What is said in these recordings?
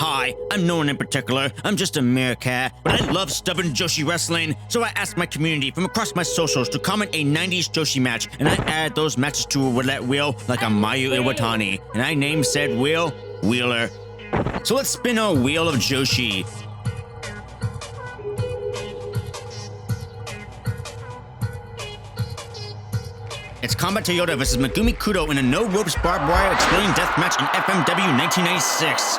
Hi, I'm no one in particular, I'm just a meerkat, but I love stubborn Joshi wrestling, so I asked my community from across my socials to comment a 90s Joshi match, and I added those matches to a roulette wheel like a Mayu Iwatani, and I named said wheel, Wheeler. So let's spin our wheel of Joshi. It's Combat Toyoda vs. Megumi Kudo in a no-ropes barbed wire exploding death match in FMW 1996.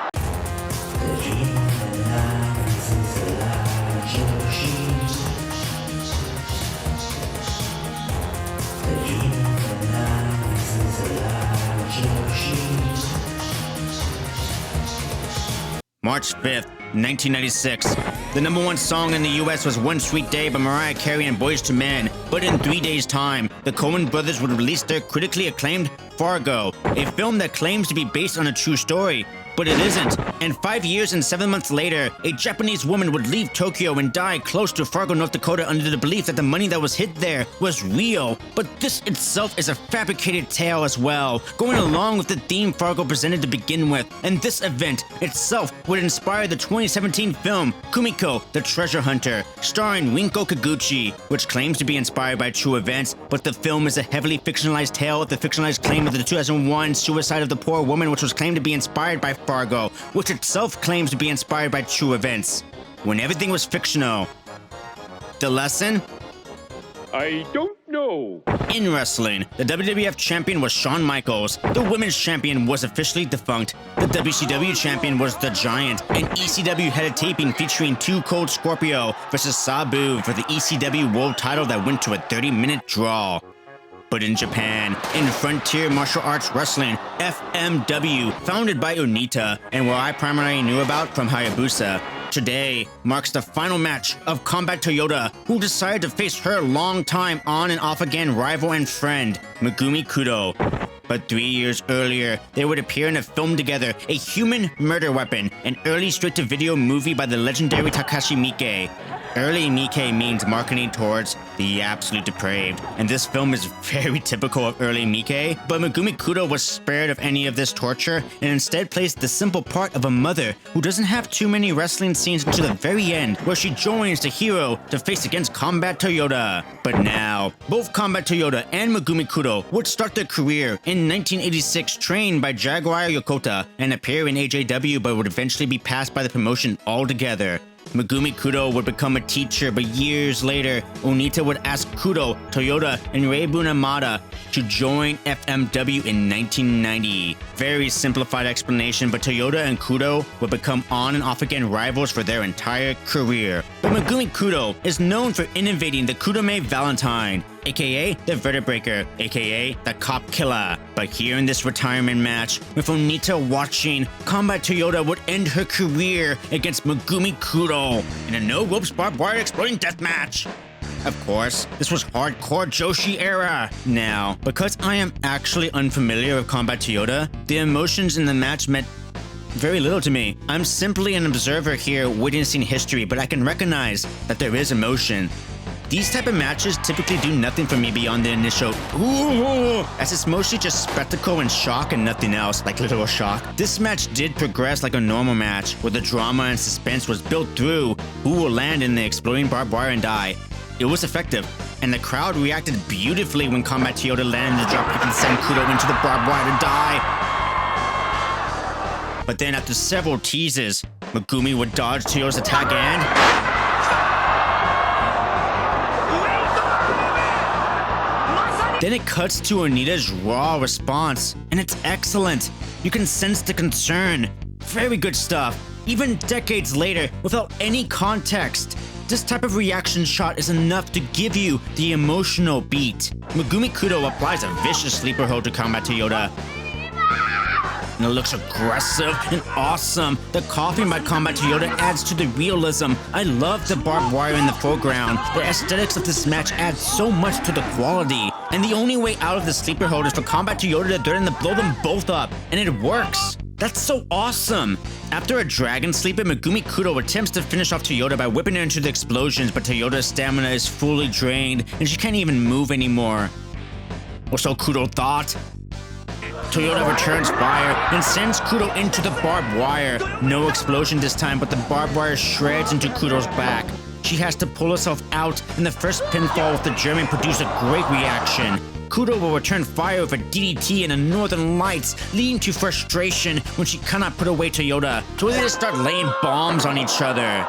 March 5th, 1996. The #1 song in the US was One Sweet Day by Mariah Carey and Boyz II Men, but in 3 days' time, the Coen brothers would release their critically acclaimed Fargo, a film that claims to be based on a true story, but it isn't. And 5 years and 7 months later, a Japanese woman would leave Tokyo and die close to Fargo, North Dakota under the belief that the money that was hid there was real. But this itself is a fabricated tale as well, going along with the theme Fargo presented to begin with. And this event itself would inspire the 2017 film Kumiko, the Treasure Hunter, starring Rinko Kaguchi, which claims to be inspired by true events, but the film is a heavily fictionalized tale of the fictionalized claim of the 2001 suicide of the poor woman, which was claimed to be inspired by Fargo, which itself claims to be inspired by true events, when everything was fictional. The lesson? I don't know. In wrestling, the WWF champion was Shawn Michaels, the women's champion was officially defunct, the WCW champion was The Giant, and ECW had a taping featuring Too Cold Scorpio versus Sabu for the ECW world title that went to a 30-minute draw. But in Japan, in Frontier Martial Arts Wrestling, FMW, founded by Onita, and where I primarily knew about from Hayabusa, today marks the final match of Combat Toyoda, who decided to face her long-time on and off-again rival and friend, Megumi Kudo. But 3 years earlier, they would appear in a film together, A Human Murder Weapon, an early straight-to-video movie by the legendary Takashi Miike. Early Miike means marketing towards the absolute depraved, and this film is very typical of early Miike, but Megumi Kudo was spared of any of this torture and instead plays the simple part of a mother who doesn't have too many wrestling scenes until the very end, where she joins the hero to face against Combat Toyoda. But now, both Combat Toyoda and Megumi Kudo would start their career in 1986 trained by Jaguar Yokota and appear in AJW, but would eventually be passed by the promotion altogether. Megumi Kudo would become a teacher, but years later, Onita would ask Kudo, Toyoda, and Reibun Amada to join FMW in 1990. Very simplified explanation, but Toyoda and Kudo would become on and off again rivals for their entire career. But Megumi Kudo is known for innovating the Kudome Valentine, aka the Vertebreaker, aka the Cop Killer. But here in this retirement match, with Onita watching, Combat Toyoda would end her career against Megumi Kudo in a no-ropes barbed wire exploding death match. Of course, this was hardcore Joshi era. Now, because I am actually unfamiliar with Combat Toyoda, the emotions in the match meant very little to me. I'm simply an observer here witnessing history, but I can recognize that there is emotion. These type of matches typically do nothing for me beyond the initial ooh, as it's mostly just spectacle and shock and nothing else, like literal shock. This match did progress like a normal match, where the drama and suspense was built through who will land in the exploding barbed wire and die. It was effective, and the crowd reacted beautifully when Combat Toyoda landed the dropkick and sent Kudo into the barbed wire to die. But then after several teases, Megumi would dodge Toyoda's attack and then it cuts to Onita's raw response, and it's excellent. You can sense the concern. Very good stuff. Even decades later, without any context, this type of reaction shot is enough to give you the emotional beat. Megumi Kudo applies a vicious sleeper hold to Combat Toyoda, and it looks aggressive and awesome. The coughing by Combat Toyoda adds to the realism. I love the barbed wire in the foreground. The aesthetics of this match add so much to the quality. And the only way out of the sleeper hold is for Combat Toyoda to threaten to blow them both up. And it works. That's so awesome. After a dragon sleeper, Megumi Kudo attempts to finish off Toyoda by whipping her into the explosions, but Toyoda's stamina is fully drained and she can't even move anymore. Or so Kudo thought. Toyoda returns fire and sends Kudo into the barbed wire. No explosion this time, but the barbed wire shreds into Kudo's back. She has to pull herself out, and the first pinfall with the German produced a great reaction. Kudo will return fire with a DDT and a Northern Lights, leading to frustration when she cannot put away Toyoda, so they just start laying bombs on each other.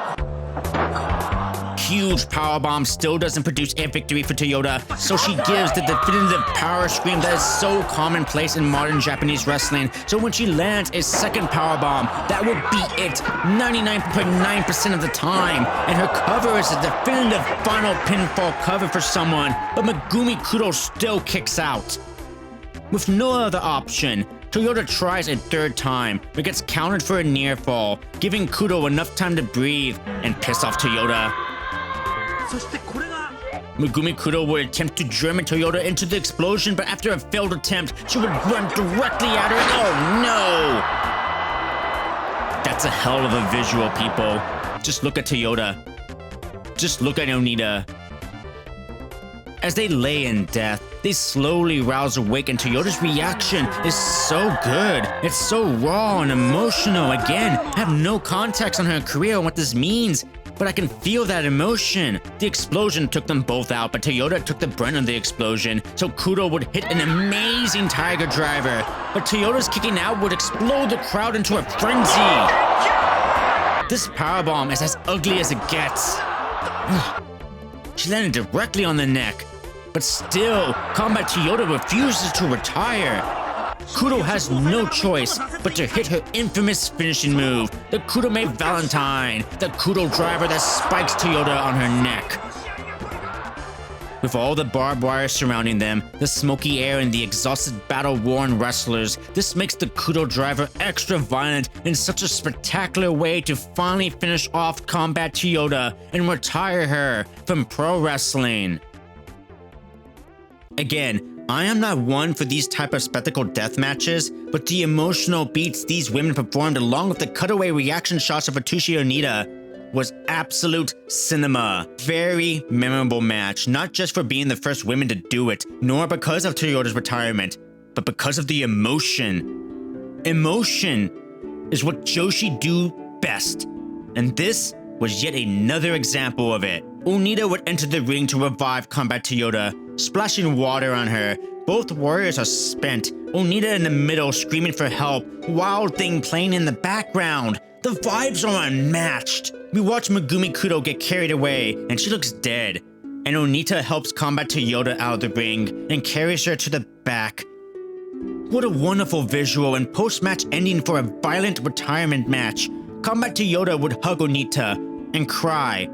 Huge powerbomb still doesn't produce a victory for Toyoda, so she gives the definitive power scream that is so commonplace in modern Japanese wrestling. So when she lands a second powerbomb, that will be it 99.9% of the time, and her cover is a definitive final pinfall cover for someone, but Megumi Kudo still kicks out. With no other option, Toyoda tries a third time, but gets countered for a near fall, giving Kudo enough time to breathe and piss off Toyoda. Megumi Kudo would attempt to German Toyoda into the explosion, but after a failed attempt, she would run directly at her. Oh no! That's a hell of a visual, people. Just look at Toyoda. Just look at Onita. As they lay in death, they slowly rouse awake, and Toyoda's reaction is so good. It's so raw and emotional. Again, I have no context on her career and what this means, but I can feel that emotion. The explosion took them both out, but Toyoda took the brunt of the explosion, so Kudo would hit an amazing Tiger Driver. But Toyoda's kicking out would explode the crowd into a frenzy. This powerbomb is as ugly as it gets. She landed directly on the neck. But still, Combat Toyoda refuses to retire. Kudo has no choice but to hit her infamous finishing move, the Kudo Valentine, the Kudo driver that spikes Toyoda on her neck. With all the barbed wire surrounding them, the smoky air and the exhausted battle-worn wrestlers, this makes the Kudo driver extra violent in such a spectacular way to finally finish off Combat Toyoda and retire her from pro wrestling. Again, I am not one for these type of spectacle death matches, but the emotional beats these women performed along with the cutaway reaction shots of Atsushi Onita was absolute cinema. Very memorable match, not just for being the first women to do it, nor because of Toyoda's retirement, but because of the emotion. Emotion is what Joshi do best, and this was yet another example of it. Onita would enter the ring to revive Combat Toyoda, splashing water on her. Both warriors are spent, Onita in the middle screaming for help, Wild Thing playing in the background. The vibes are unmatched. We watch Megumi Kudo get carried away, and she looks dead. And Onita helps Combat Toyoda out of the ring and carries her to the back. What a wonderful visual and post-match ending for a violent retirement match. Combat Toyoda would hug Onita and cry.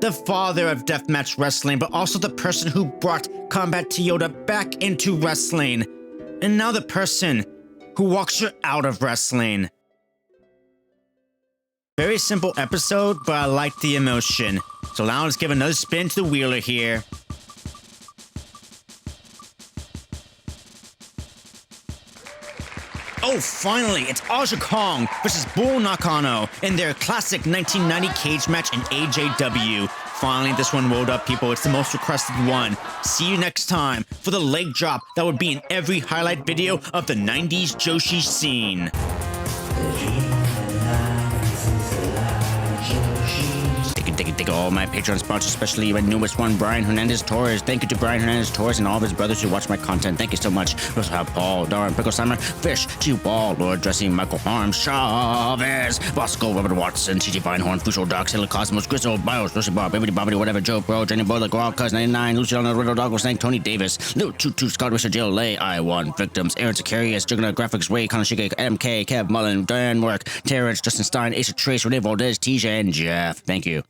The father of deathmatch wrestling, but also the person who brought Combat Toyoda back into wrestling. And now the person who walks her out of wrestling. Very simple episode, but I like the emotion. So now let's give another spin to the wheeler here. Oh, finally, it's Aja Kong versus Bull Nakano in their classic 1990 cage match in AJW. Finally, this one rolled up, people. It's the most requested one. See you next time for the leg drop that would be in every highlight video of the 90s Joshi scene. Thank you all my Patreon sponsors, especially my newest one, Brian Hernandez Torres. Thank you to Brian Hernandez Torres and all of his brothers who watch my content. Thank you so much. We also have Paul, Darren, Pickle Simon, Fish, G-Ball, Lord Dressing, Michael Harms, Chavez, Bosco, Robert Watson, CG Feinhorn, Fushel Doc, Sailor Cosmos, Grizzle, Bios, Joshi Barb, Bibbidi Bobbidi, whatever, Joe Pro, Jenny Boy, like Raw, Cuz 99, Luciano, Riddle Doggo, Snake, Tony Davis, Lil Choo Scott, Richard Jill, Lay, I1, Victims, Aaron Sicarius, Juggernaut Graphics, Ray, Kanashige, MK, Kev Mullen, Diane Work, Terrence, Justin Stein, Ace of Trace, Renee Valdez, TJ, and Jeff. Thank you.